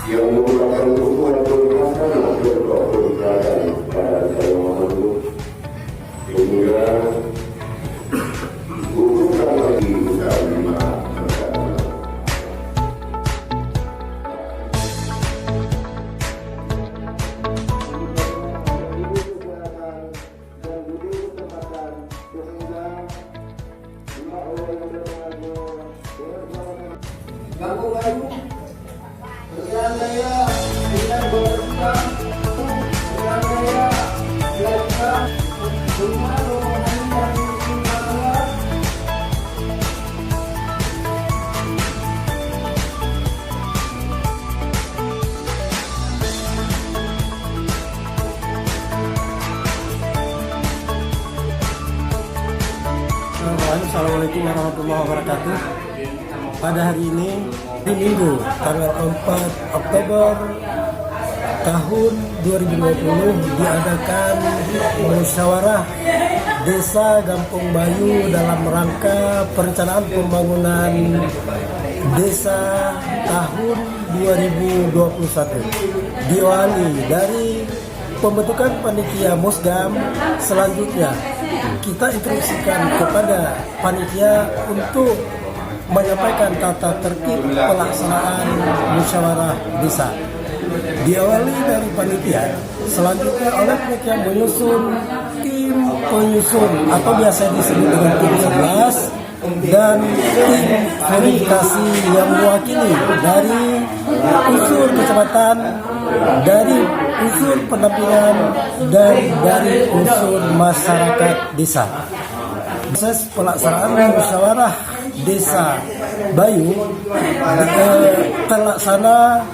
yang merupakan hukuman berkata berkata pada saya Muhammad sehingga bukan lagi usaha Kampung Baru, Perjalanan Raya, Bintang Bawasita, Perjalanan Raya, Biasa, Rumah Rombongan dan Rumah. Assalamualaikum warahmatullahi wabarakatuh. Pada hari ini di Minggu tanggal 4 Oktober tahun 2020 diadakan musyawarah Desa Gampung Bayu dalam rangka perencanaan pembangunan desa tahun 2021. Diawali dari pembentukan panitia Musgam. Selanjutnya kita instruksikan kepada panitia untuk menyampaikan tata tertib pelaksanaan musyawarah desa. Diawali dari panitia, selanjutnya oleh panitia menyusun tim penyusun atau biasa disebut dengan tim 11 dan tim verifikasi yang mewakili dari unsur kecamatan, dari unsur pendampingan dan dari unsur masyarakat desa. Proses pelaksanaan musyawarah Desa Bayu terlaksana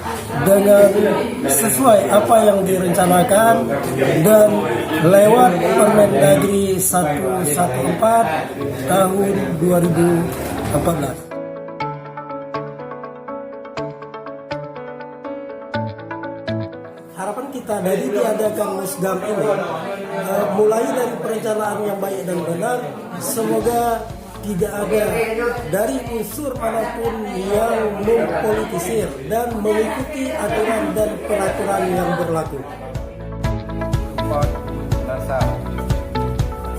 dengan sesuai apa yang direncanakan dan lewat Permendagri 114 tahun 2014. Harapan kita dari diadakan Musgam ini mulai dari perencanaan yang baik dan benar, semoga tidak ada dari unsur manapun yang mempolitisir dan mengikuti aturan dan peraturan yang berlaku.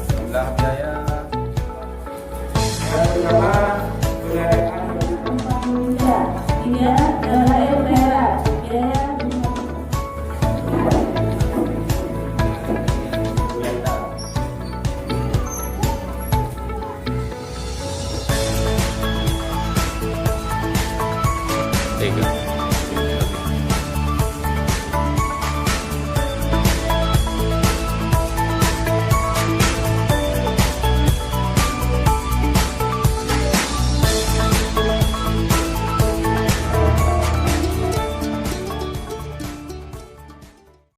Jumlah biaya There you go.